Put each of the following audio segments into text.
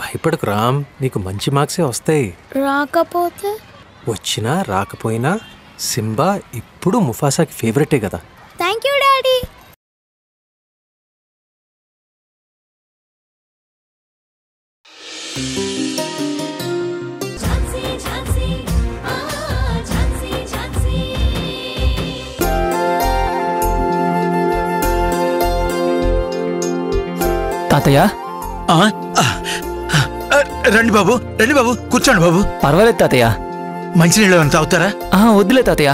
భయపడకు రామ్, నీకు మంచి మార్క్సే వస్తాయి. రాకపోతే? వచ్చినా రాకపోయినా సింబా ఇప్పుడు ముఫాసాకి ఫేవరెటే కదా. Thank you daddy. తాతయ్య రండి బాబు, రండి బాబు, కూర్చోండి బాబు. పర్వాలేదు తాతయ్య. మంచినీళ్ళు ఏమైనా తాగుతారా? వద్దులే తాతయ్య.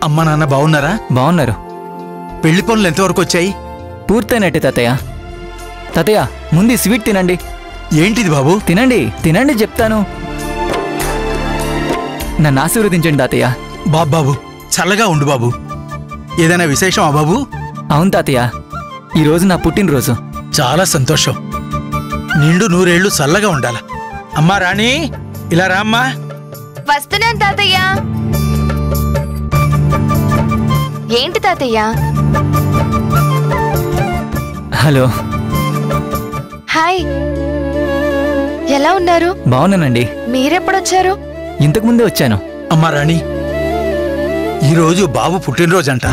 అమ్మ నాన్న బాగున్నారా? బాగున్నారు. పెళ్లి పనులు ఎంతవరకు వచ్చాయి? పూర్తయినట్టే తాతయ్య. తాతయ్య ముందు స్వీట్ తినండి. ఏంటిది బాబు? తినండి తినండి చెప్తాను. నన్ను ఆశీర్వదించండి తాతయ్య. బాబు చల్లగా ఉండు బాబు. ఏదైనా విశేషమా బాబు? అవును తాతయ్య, ఈరోజు నా పుట్టినరోజు. చాలా సంతోషం. నిండు నూరేళ్లు చల్లగా ఉండాల. అమ్మా రాణి, ఇలా రామ్మా. వస్తున్నాను తాతయ్య. ఏంటి తాతయ్య? హలో. హాయ్, ఎలా ఉన్నారు? బాగున్నానండి. మీరెప్పుడొచ్చారు? ఇంతకు ముందే వచ్చాను. అమ్మా రాణి, ఈరోజు బాబు పుట్టినరోజంట.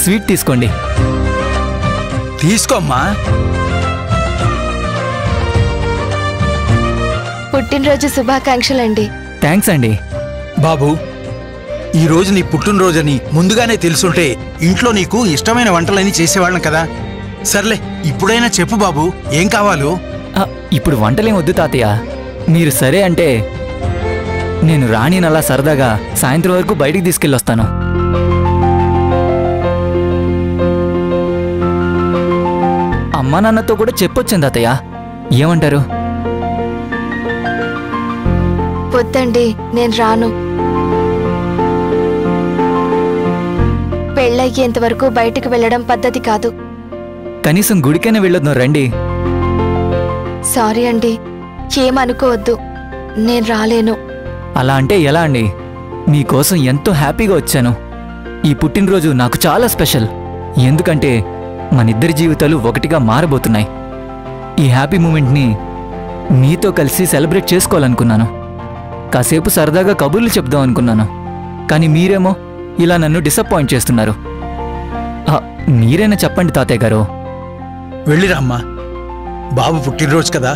స్వీట్ తీసుకోండి. తీసుకోమ్మా. పుట్టినరోజు శుభాకాంక్షలండి. థ్యాంక్స్ అండి. బాబు, ఈరోజు నీ పుట్టినరోజని ముందుగానే తెలుసుంటే ఇంట్లో నీకు ఇష్టమైన వంటలని చేసేవాళ్ళం కదా. సర్లే, ఇప్పుడైనా చెప్పు బాబు, ఏం కావాలో? ఇప్పుడు వంటలేం వద్దు తాతయ్య. మీరు సరే అంటే నేను రాణిని అలా సరదాగా సాయంత్రం వరకు బయటికి తీసుకెళ్ళొస్తాను. అమ్మా నాన్నతో కూడా చెప్పొచ్చాను తాతయ్య. ఏమంటారు? వద్దండి, నేను రాను. పెళ్ళయ్యేంత వరకు బయటికి వెళ్ళడం పద్ధతి కాదు. కనీసం గుడికైనా వెళ్ళొద్దు రండి. సారీ అండి, ఏమనుకోవద్దు, నేను రాలేను. అలా అంటే ఎలా అండి? మీకోసం ఎంతో హ్యాపీగా వచ్చాను. ఈ పుట్టినరోజు నాకు చాలా స్పెషల్. ఎందుకంటే మనిద్దరి జీవితాలు ఒకటిగా మారబోతున్నాయి. ఈ హ్యాపీ మూమెంట్ని మీతో కలిసి సెలబ్రేట్ చేసుకోవాలనుకున్నాను. కాసేపు సరదాగా కబుర్లు చెప్దాం అనుకున్నాను. కానీ మీరేమో ఇలా నన్ను డిసప్పాయింట్ చేస్తున్నారు. మీరైనా చెప్పండి తాతయ్య గారు. వెళ్ళిరామ్మా. బాబు పుట్టినరోజు కదా,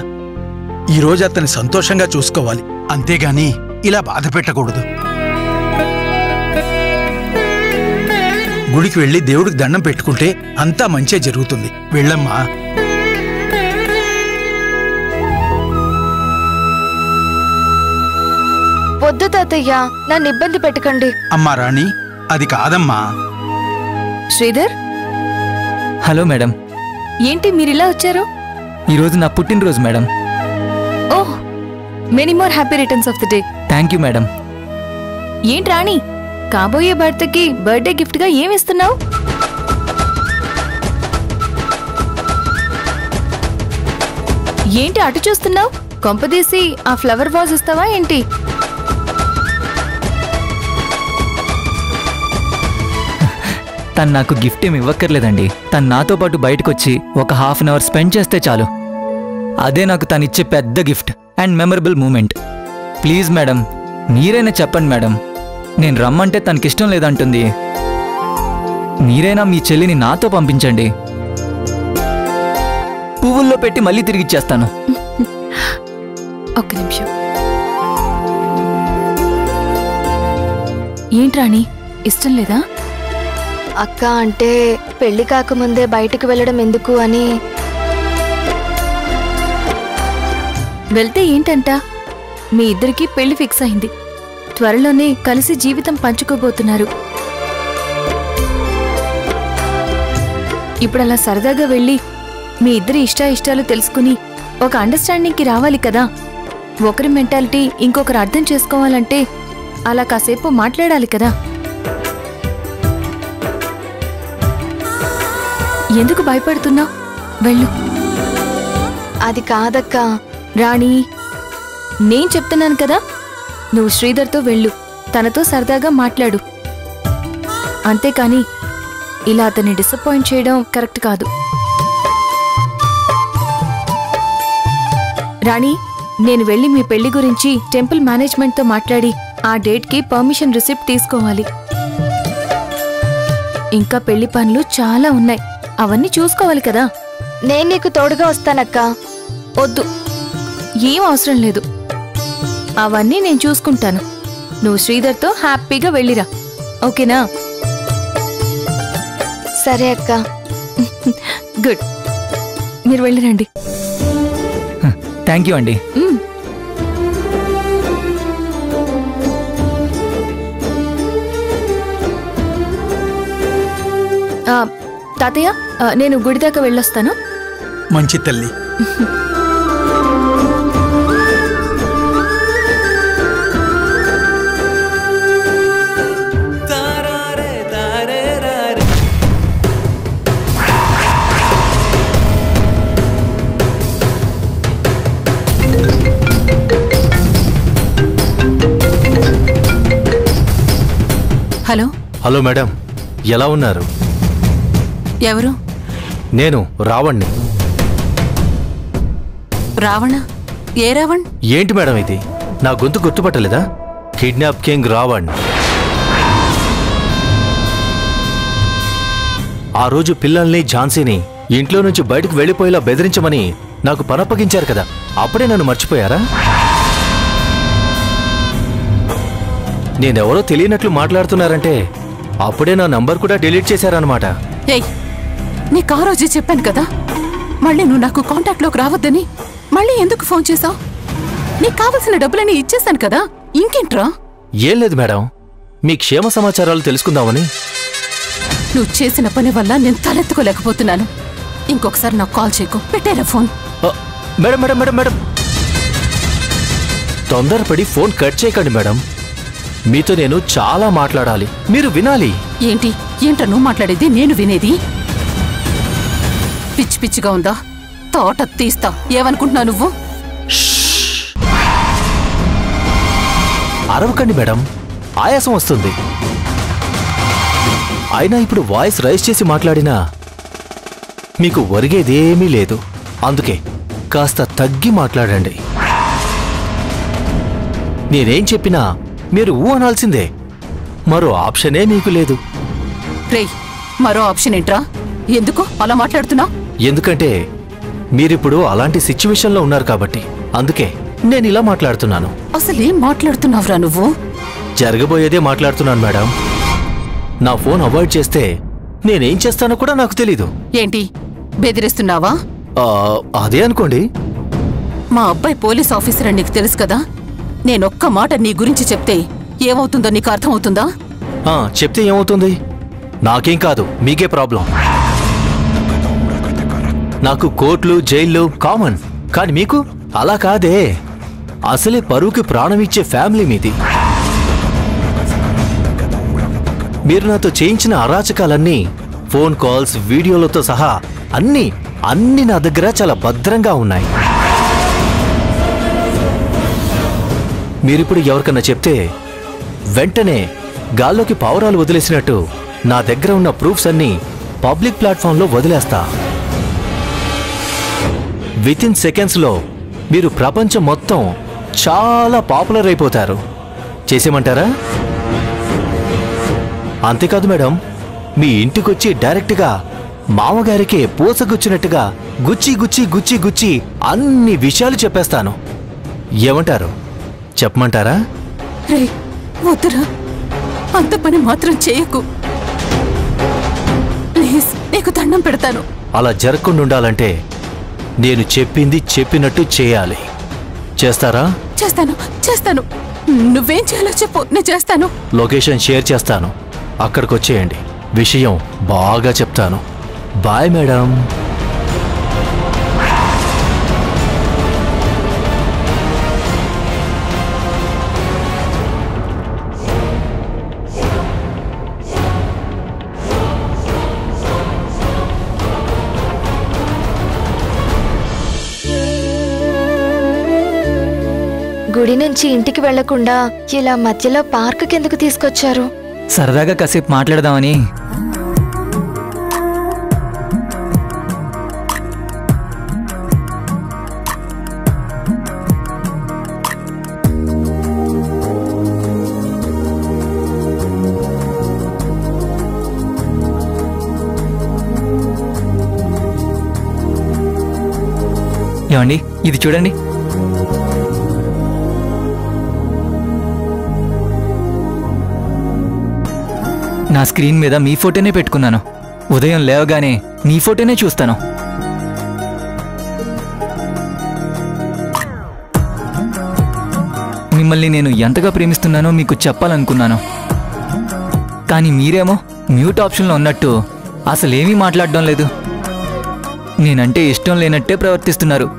ఈరోజు అతన్ని సంతోషంగా చూసుకోవాలి, అంతేగాని ఇలా బాధ పెట్టకూడదు. గుడికి వెళ్ళి దేవుడికి దండం పెట్టుకుంటే అంతా మంచే జరుగుతుంది. వెళ్ళమ్మా. వద్దు తాతయ్య, నన్ను ఇబ్బంది పెట్టకండి. అమ్మా రాణి, అది కాదమ్మా. శ్రీధర్. Hello madam. ఏంటి మీరిలా వచ్చారు? ఈరోజు నా పుట్టినరోజు madam. Oh, many more happy returns of the day. Thank you madam. ఏంటి రాణి, కాబోయే భర్తకి బర్త్డే గిఫ్ట్ గా ఏమిస్తున్నావు? ఏంటి అటు చూస్తున్నావు? కొంపదీసి ఆ ఫ్లవర్ వాజ్ ఇస్తావా ఏంటి? తను నాకు గిఫ్ట్ ఏమి ఇవ్వక్కర్లేదండి. తను నాతో పాటు బయటకొచ్చి ఒక ½ అన్ అవర్ స్పెండ్ చేస్తే చాలు. అదే నాకు తనిచ్చే పెద్ద gift and memorable moment. Please madam, మీరైనా చెప్పండి మేడం. నేను రమ్మంటే తనకిష్టం లేదంటుంది. మీరైనా మీ చెల్లిని నాతో పంపించండి. పువ్వుల్లో పెట్టి మళ్ళీ తిరిగిచ్చేస్తాను. ఒక్క నిమిషం. ఏంట్రాణి, ఇష్టం లేదా? అక్క అంటే పెళ్లి కాకముందే బయటకు వెళ్ళడం ఎందుకు అని. వెళ్తే ఏంటంట? మీ ఇద్దరికి పెళ్లి ఫిక్స్ అయింది. త్వరలోనే కలిసి జీవితం పంచుకోబోతున్నారు. ఇప్పుడు అలా సరదాగా వెళ్ళి మీ ఇద్దరి ఇష్టాయిష్టాలు తెలుసుకుని ఒక అండర్స్టాండింగ్కి రావాలి కదా. ఒకరి మెంటాలిటీ ఇంకొకరు అర్థం చేసుకోవాలంటే అలా కాసేపు మాట్లాడాలి కదా. ఎందుకు భయపడుతున్నావు? వెళ్ళు. అది కాదక్క. రాణి, నేను చెప్తున్నాను కదా, నువ్వు శ్రీధర్తో వెళ్ళు. తనతో సరదాగా మాట్లాడు. అంతేకాని ఇలా అతన్ని డిసప్పాయింట్ చేయడం కరెక్ట్ కాదు. రాణి, నేను వెళ్ళి మీ పెళ్లి గురించి టెంపుల్ మేనేజ్మెంట్తో మాట్లాడి ఆ డేట్కి పర్మిషన్ రిసిప్ట్ తీసుకోవాలి. ఇంకా పెళ్లి పనులు చాలా ఉన్నాయి, అవన్నీ చూసుకోవాలి కదా. నేను నీకు తోడుగా వస్తానక్క. వద్దు, ఏం అవసరం లేదు. అవన్నీ నేను చూసుకుంటాను. నువ్వు శ్రీధర్తో హ్యాపీగా వెళ్ళిరా, ఓకేనా? సరే అక్క. గుడ్, మీరు వెళ్ళిరండి. థ్యాంక్ యూ అండి. తాతయ్య, నేను గుడి దాకా వెళ్ళొస్తాను. మంచి తల్లి. హలో. హలో మేడం, ఎలా ఉన్నారు? ఎవరు? నేను రావణ్ణి. రావణ? ఏ రావణ్? ఏంటి మేడం ఇది, నా గొంతు గుర్తుపట్టలేదా? Kidnap king Raavan. ఆ రోజు పిల్లల్ని, ఝాన్సీని ఇంట్లో నుంచి బయటకు వెళ్ళిపోయేలా బెదిరించమని నాకు పనప్పగించారు కదా, అప్పుడే నన్ను మర్చిపోయారా? నేనెవరో తెలియనట్లు మాట్లాడుతున్నారంటే అప్పుడే నా నంబర్ కూడా డిలీట్ చేశారన్నమాట. ఏయ్, నీకు ఆ రోజే చెప్పాను కదా, మళ్ళీ నువ్వు నాకు కాంటాక్ట్లోకి రావద్దని. మళ్ళీ ఎందుకు ఫోన్ చేశావు? నీకు కావలసిన డబ్బులని ఇచ్చేసాను కదా, ఇంకేంట్రా? ఏం లేదు మేడం, మీ క్షేమ సమాచారాలు తెలుసుకుందామని. నువ్వు చేసిన పని వల్ల నేను తలెత్తుకోలేకపోతున్నాను. ఇంకొకసారి నాకు కాల్ చేయకు, పెట్టేరా phone. Madam madam madam madam తొందరపడి ఫోన్ కట్ చేయకండి మేడం. మీతో నేను చాలా మాట్లాడాలి, మీరు వినాలి. ఏంట్రా నువ్వు మాట్లాడేది నేను వినేది? పిచ్చి పిచ్చిగా ఉందా? తోట తీస్తా. ఏమనుకుంటున్నావు నువ్వు? అరవకండి మేడం, ఆయాసం వస్తుంది. అయినా ఇప్పుడు వాయిస్ రైజ్ చేసి మాట్లాడినా మీకు ఒరిగేదేమీ లేదు. అందుకే కాస్త తగ్గి మాట్లాడండి. నేనేం చెప్పినా మీరు ఊ అనాల్సిందే, మరో ఆప్షనే మీకు లేదు. రేయ్, మరో ఆప్షన్ ఏంట్రా? ఎందుకు అలా మాట్లాడుతున్నావు? ఎందుకంటే మీరిప్పుడు అలాంటి సిచ్యువేషన్లో ఉన్నారు కాబట్టి, అందుకే నేను ఇలా మాట్లాడుతున్నాను. అసలేం మాట్లాడుతున్నావురా నువ్వు? జరగబోయేదే మాట్లాడుతున్నాను మేడం. నా ఫోన్ అవాయిడ్ చేస్తే నేనేం చేస్తానో కూడా నాకు తెలీదు. ఏంటి బెదిరిస్తున్నావా? అదే అనుకోండి. మా అబ్బాయి పోలీస్ ఆఫీసర్ అని నీకు తెలుసు కదా. నేనొక్క మాట నీ గురించి చెప్తే ఏమవుతుందో నీకు అర్థమవుతుందా? చెప్తే ఏమవుతుంది? నాకేం కాదు, మీకే ప్రాబ్లం. నాకు కోర్టులు, జైళ్ళు కామన్, కానీ మీకు అలా కాదే. అసలే పరువుకి ప్రాణమిచ్చే ఫ్యామిలీ మీది. మీరు నాతో చేయించిన అరాచకాలన్నీ, ఫోన్ కాల్స్, వీడియోలతో సహా అన్నీ నా దగ్గర చాలా భద్రంగా ఉన్నాయి. మీరిప్పుడు ఎవరికన్నా చెప్తే వెంటనే గాల్లోకి పావురాలు వదిలేసినట్టు నా దగ్గర ఉన్న ప్రూఫ్స్ అన్నీ పబ్లిక్ ప్లాట్ఫామ్లో వదిలేస్తా. వితిన్ సెకండ్స్లో మీరు ప్రపంచం మొత్తం చాలా పాపులర్ అయిపోతారు. చేసేమంటారా? అంతేకాదు మేడం, మీ ఇంటికొచ్చి డైరెక్ట్గా మామగారికే పూసగుచ్చినట్టుగా గుచ్చి గుచ్చి గుచ్చి గుచ్చి అన్ని విషయాలు చెప్పేస్తాను. ఏమంటారు? చెప్పమంటారా? వద్దురా, అంత పని మాత్రం చేయకు ప్లీజ్, నీకు దండం పెడతాను. అలా జరగకుండా ఉండాలంటే నేను చెప్పింది చెప్పినట్టు చేయాలి. చేస్తారా? చేస్తాను. నువ్వేం చేయాలో చెప్పు, నేను చేస్తాను. లొకేషన్ షేర్ చేస్తాను, అక్కడికొచ్చేయండి. విషయం బాగా చెప్తాను. Bye madam. గుడి నుంచి ఇంటికి వెళ్లకుండా ఇలా మధ్యలో పార్క్ కిందకు తీసుకొచ్చారు? సరదాగా కాసేపు మాట్లాడదామని. ఏమండి, ఇది చూడండి. నా స్క్రీన్ మీద మీ ఫోటోనే పెట్టుకున్నాను. ఉదయం లేవగానే మీ ఫోటోనే చూస్తాను. మిమ్మల్ని నేను ఎంతగా ప్రేమిస్తున్నానో మీకు చెప్పాలనుకున్నాను. కానీ మీరేమో మ్యూట్ ఆప్షన్లో ఉన్నట్టు అసలేమీ మాట్లాడడం లేదు. నేనంటే ఇష్టం లేనట్టే ప్రవర్తిస్తున్నారు.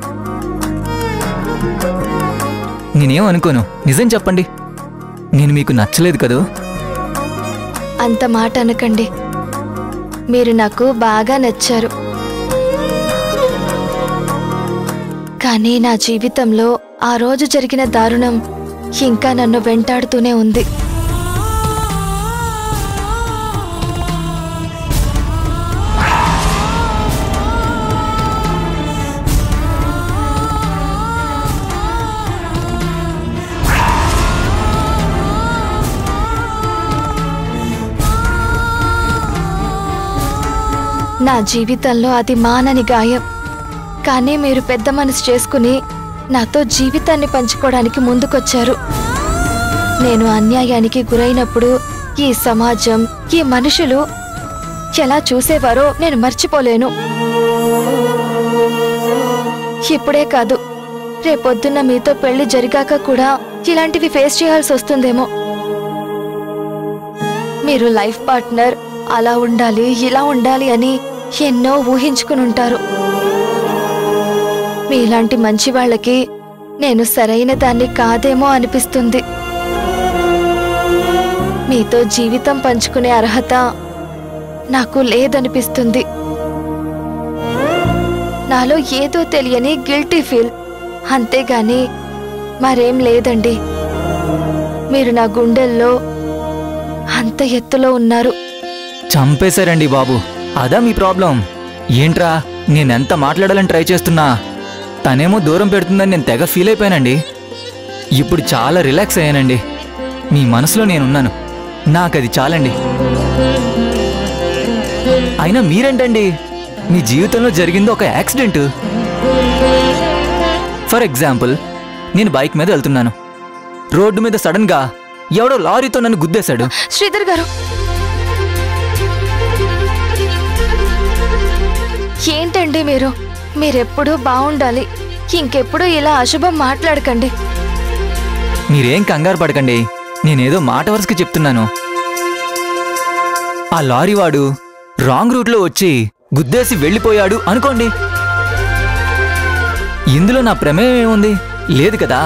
నేనేం అనుకోను, నిజం చెప్పండి. నేను మీకు నచ్చలేదు కదూ? అంత మాట అనకండి. మీరు నాకు బాగా నచ్చారు. కానీ నా జీవితంలో ఆ రోజు జరిగిన దారుణం ఇంకా నన్ను వెంటాడుతూనే ఉంది. నా జీవితంలో అది మానని గాయం. కానీ మీరు పెద్ద మనసు చేసుకుని నాతో జీవితాన్ని పంచుకోవడానికి ముందుకొచ్చారు. నేను అన్యాయానికి గురైనప్పుడు ఈ సమాజం, ఈ మనుషులు ఎలా చూసేవారో నేను మర్చిపోలేను. ఇప్పుడే కాదు, రేపొద్దున్న మీతో పెళ్లి జరిగాక కూడా ఇలాంటివి ఫేస్ చేయాల్సి వస్తుందేమో. మీరు లైఫ్ పార్ట్నర్ అలా ఉండాలి, ఇలా ఉండాలి అని ఎన్నో ఊహించుకుని ఉంటారు. మీలాంటి మంచి వాళ్ళకి నేను సరైన దాన్ని కాదేమో అనిపిస్తుంది. మీతో జీవితం పంచుకునే అర్హత నాకు లేదనిపిస్తుంది. నాలో ఏదో తెలియని గిల్టీ ఫీల్, అంతేగాని మరేం లేదండి. మీరు నా గుండెల్లో అంత ఎత్తులో ఉన్నారు. చంపేశారండి బాబు. అదా మీ ప్రాబ్లం? ఏంట్రా, నేనెంత మాట్లాడాలని ట్రై చేస్తున్నా తనేమో దూరం పెడుతుందని నేను తెగ ఫీల్ అయిపోయానండి. ఇప్పుడు చాలా రిలాక్స్ అయ్యానండి. మీ మనసులో నేనున్నాను, నాకది చాలండి. అయినా మీరేంటండి, మీ జీవితంలో జరిగింది ఒక యాక్సిడెంట్. ఫర్ ఎగ్జాంపుల్, నేను బైక్ మీద వెళ్తున్నాను. రోడ్డు మీద సడన్ గా ఎవడో లారీతో నన్ను గుద్దేశాడు. శ్రీధర్ గారు, ఏంటండి మీరెప్పుడూ బాగుండాలి. ఇంకెప్పుడు ఇలా అశుభం మాట్లాడకండి. మీరేం కంగారు పడకండి, నేనేదో మాట వరుసకి చెప్తున్నాను. ఆ లారీవాడు రాంగ్ రూట్లో వచ్చి గుద్దేసి వెళ్ళిపోయాడు అనుకోండి. ఇందులో నా ప్రమేయం ఏముంది? లేదు కదా.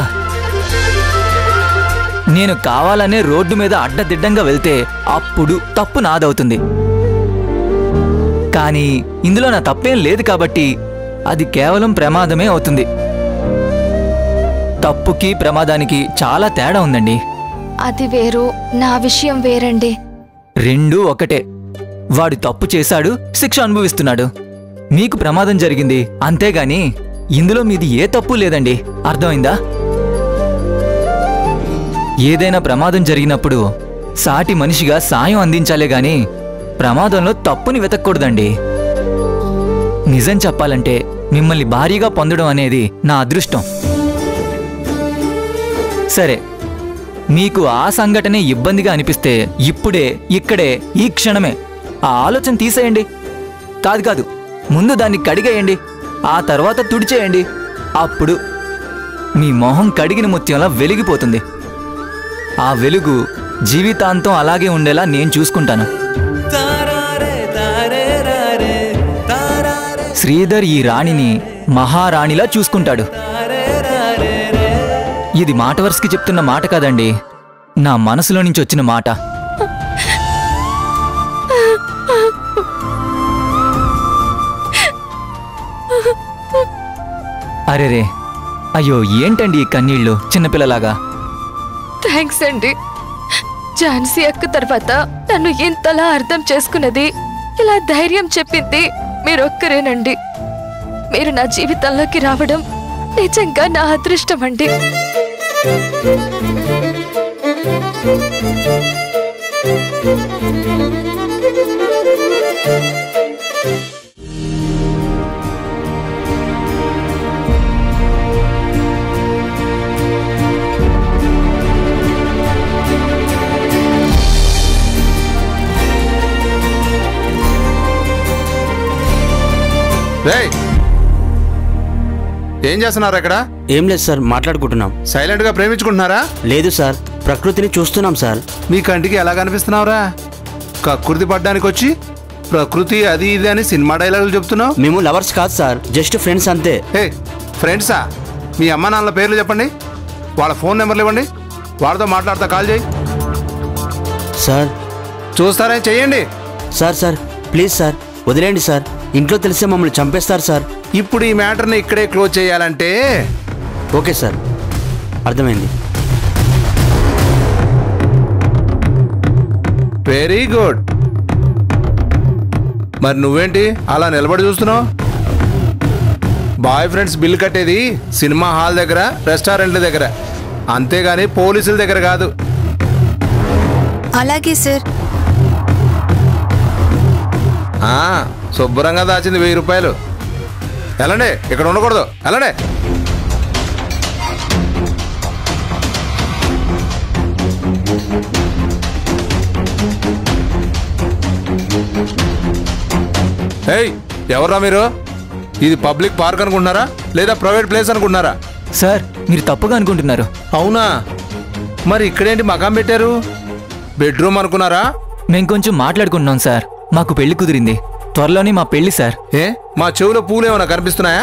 నేను కావాలనే రోడ్డు మీద అడ్డదిడ్డంగా వెళ్తే అప్పుడు తప్పు నాదవుతుంది. కానీ ఇందులో నా తప్పేం లేదు కాబట్టి అది కేవలం ప్రమాదమే అవుతుంది. తప్పుకి ప్రమాదానికి చాలా తేడా ఉందండి. అది వేరు, నా విషయం వేరండి. రెండూ ఒకటే. వాడు తప్పు చేశాడు, శిక్ష అనుభవిస్తున్నాడు. మీకు ప్రమాదం జరిగింది, అంతేగాని ఇందులో మీది ఏ తప్పు లేదండి. అర్థమైందా? ఏదైనా ప్రమాదం జరిగినప్పుడు సాటి మనిషిగా సాయం అందించాలే గాని ప్రమాదంలో తప్పుని వెతకూడదండి. నిజం చెప్పాలంటే మిమ్మల్ని భారీగా పొందడం అనేది నా అదృష్టం. సరే, మీకు ఆ సంఘటనే ఇబ్బందిగా అనిపిస్తే ఇప్పుడే, ఇక్కడే, ఈ క్షణమే ఆ ఆలోచన తీసేయండి. కాదు, ముందు దాన్ని కడిగేయండి, ఆ తర్వాత తుడిచేయండి. అప్పుడు మీ మొహం కడిగిన ముత్యంలా వెలిగిపోతుంది. ఆ వెలుగు జీవితాంతం అలాగే ఉండేలా నేను చూసుకుంటాను. శ్రీధర్ ఈ రాణిని మహారాణిలా చూసుకుంటాడు. ఇది మాట వరుసకి చెప్తున్న మాట కాదండి, నా మనసులో నుంచి వచ్చిన మాట. అరేరే, అయ్యో ఏంటండి ఈ కన్నీళ్ళు చిన్నపిల్లలాగా? థ్యాంక్స్ అండి. ఝాన్సీ అక్క తర్వాత నన్ను ఇంతలా అర్థం చేసుకున్నది, ఇలా ధైర్యం చెప్పింది మీరొక్కరేనండి. మీరు నా జీవితంలోకి రావడం నిజంగా నా అదృష్టం అండి. ఏం చేస్తున్నారు ఇక్కడ? ఏం లేదు సార్, మాట్లాడుకుంటున్నాం. సైలెంట్ గా ప్రేమించుకుంటున్నారా? లేదు సార్, ప్రకృతిని చూస్తున్నాం సార్. మీ కంటికి ఎలా కనిపిస్తున్నావురా? కకృతి పడ్డానికి వచ్చి ప్రకృతి అది ఇది అని సినిమా డైలాగులు చెప్తున్నావు. మేము లవర్స్ కాదు సార్, జస్ట్ ఫ్రెండ్స్ అంతే. హే ఫ్రెండ్సా? మీ అమ్మ నాన్నల పేర్లు చెప్పండి, వాళ్ళ ఫోన్ నెంబర్లు ఇవ్వండి, వాళ్ళతో మాట్లాడతా కాల్ చేయి. సార్ చూస్తారా? చెయ్యండి. సార్ సార్ ప్లీజ్ సార్, వదిలేండి సార్. ఇంట్లో తెలిస్తే మమ్మల్ని చంపేస్తారు సార్. ఇప్పుడు ఈ మ్యాటర్ని ఇక్కడే క్లోజ్ చేయాలంటే ఓకే సార్, అర్థమైంది. Very good. మరి నువ్వేంటి అలా నిలబడి చూస్తున్నావు? బాయ్ ఫ్రెండ్స్ బిల్ కట్టేది సినిమా హాల్ దగ్గర, రెస్టారెంట్ల దగ్గర, అంతేగాని పోలీసుల దగ్గర కాదు. అలాగే సార్. శుభ్రంగా దాచింది 1000 రూపాయలు. వెళ్ళండి, ఇక్కడ ఉండకూడదు, వెళ్ళండి. ఏయ్ ఎవరా మీరు? ఇది పబ్లిక్ పార్క్ అనుకుంటున్నారా లేదా ప్రైవేట్ ప్లేస్ అనుకుంటున్నారా? సార్ మీరు తప్పుగా అనుకుంటున్నారు. అవునా? మరి ఇక్కడేంటి మకాం పెట్టారు? బెడ్రూమ్ అనుకున్నారా? మేం కొంచెం మాట్లాడుకుంటున్నాం సార్. మాకు పెళ్లి కుదిరింది, త్వరలోనే మా పెళ్లి సార్. ఏ మా చెవులో పూలేమన్నా కనిపిస్తున్నాయా?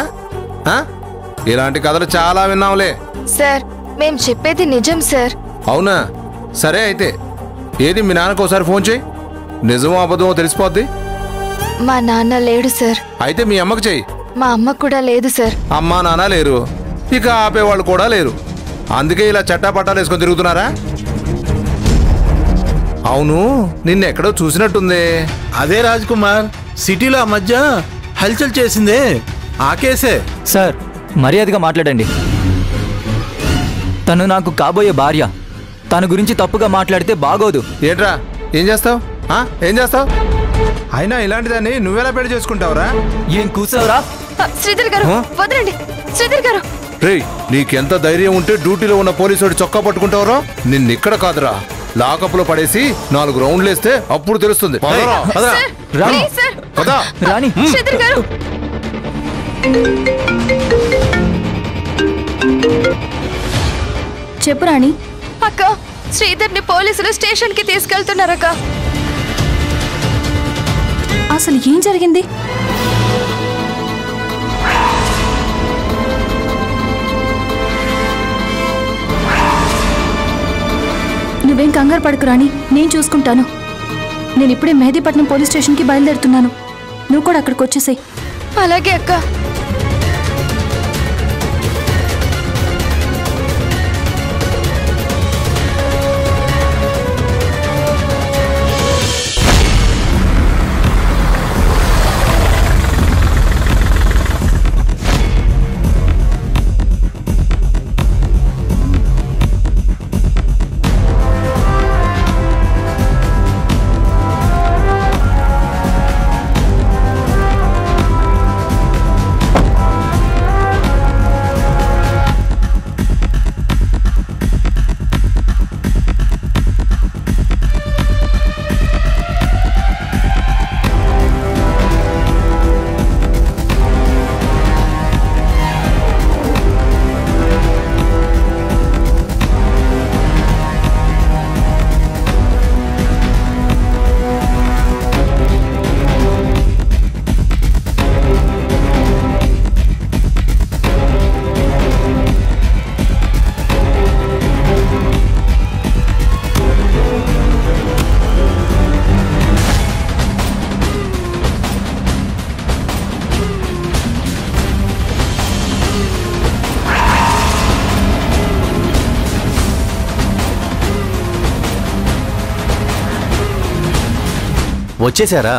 ఇలాంటి కథలు చాలా విన్నాంలే. సార్ మేం చెప్పేది నిజం సార్. అవునా? సరే అయితే ఏది మీ నాన్నకు ఒకసారి ఫోన్ చేయి, నిజమో అబద్ధమో తెలిసిపోద్ది. మా నాన్న లేడు సార్. అయితే మీ అమ్మకు చెయ్యి. మా అమ్మ కూడా లేదు సార్. అమ్మా నాన్న లేరు, ఇక ఆపేవాళ్ళు కూడా లేరు, అందుకే ఇలా చట్టా పట్టాలు వేసుకొని తిరుగుతున్నారా? అవును, నిన్నెక్కడో చూసినట్టుంది. అదే రాజ్ కుమార్, సిటీలో ఆ మధ్య హల్చల్ చేసిందే ఆ కేసే. సార్ మర్యాదగా మాట్లాడండి. తను నాకు కాబోయే భార్య. తన గురించి తప్పుగా మాట్లాడితే బాగోదు. ఏంట్రా ఏం చేస్తావు? ఏం చేస్తావు? అయినా ఇలాంటిదాన్ని నువ్వెలా పెళ్లి చేసుకుంటావురా? ఏం కూసావురా? శ్రీధర్ గారు వదలండి. శ్రీధర్ గారు, రేయ్ నీకెంత ధైర్యం ఉంటే డ్యూటీలో ఉన్న పోలీసు చొక్కా పట్టుకుంటావురా? నిన్నిక్కడ కాదురా, లాకప్లో పడేసి 4 రౌండ్లు వేస్తే అప్పుడు తెలుస్తుంది. రాణి శ్రీధర్ గారు, చెప్పు రాణి. అక్క శ్రీధర్ని పోలీసులు స్టేషన్ కి తీసుకెళ్తున్నారక్క. అసలు ఏం జరిగింది? నువ్వేం కంగారు పడకు రాణి, నేను చూసుకుంటాను. నేను ఇప్పుడే మెహదీపట్నం పోలీస్ స్టేషన్కి బయలుదేరుతున్నాను. నువ్వు కూడా అక్కడికి వచ్చేసేయ్. అలాగే అక్క. వచ్చేసారా?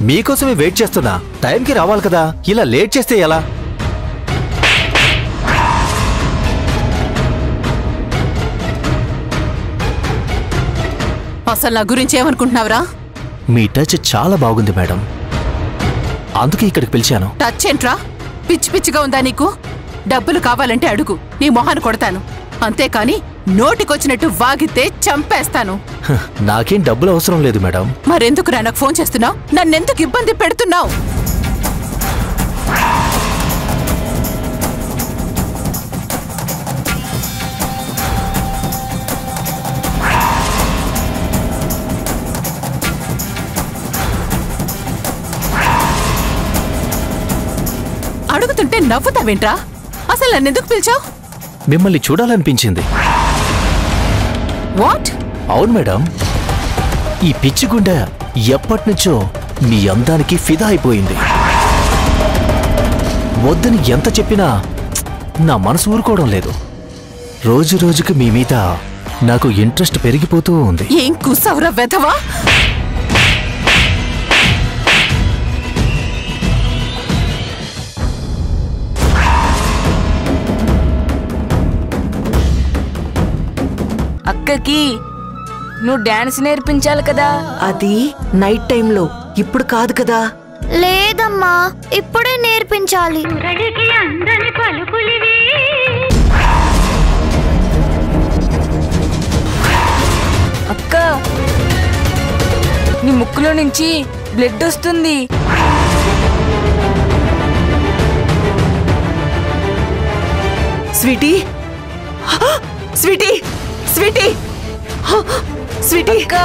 మీకోసమే వెయిట్ చేస్తున్నా. టైంకి రావాలి కదా, ఇలా లేట్ చేస్తే ఎలా? అసలు నా గురించి ఏమనుకుంటున్నావురా? మీ టచ్ చాలా బాగుంది మేడం, అందుకే ఇక్కడికి పిలిచాను. టచ్ ఏంట్రా? పిచ్చి పిచ్చిగా ఉందా నీకు? డబ్బులు కావాలంటే అడుగు, నీ మొహాన్ని కొడతాను. అంతేకాని నోటికొచ్చినట్టు వాగితే చంపేస్తాను. నాకేం డబ్బులు అవసరం లేదు మేడం. మరెందుకురా నాకు ఫోన్ చేస్తున్నావు? నన్నెందుకు ఇబ్బంది పెడుతున్నావు? అడుగుతుంటే నవ్వుతావేంట్రా? అసలు నన్నెందుకు పిలిచావు? మిమ్మల్ని చూడాలనిపించింది. వాట్? అవును మేడం, ఈ పిచ్చి గుండె ఎప్పటినుంచో మీ అందానికి ఫిదా అయిపోయింది. వద్దని ఎంత చెప్పినా నా మనసు ఊరుకోవడం లేదు. రోజు రోజుకి మీ మీద నాకు ఇంట్రెస్ట్ పెరిగిపోతూ ఉంది. ఏం కూసావురా వెధవా? అక్కకి నువ్వు డాన్స్ నేర్పించాలి కదా. అది నైట్ టైంలో, ఇప్పుడు కాదు కదా. లేదమ్మా, ఇప్పుడే నేర్పించాలి. అక్క, నీ ముక్కులో నుంచి బ్లడ్ వస్తుంది. Sweetie, sweetie, sweetie, sweetie. అక్క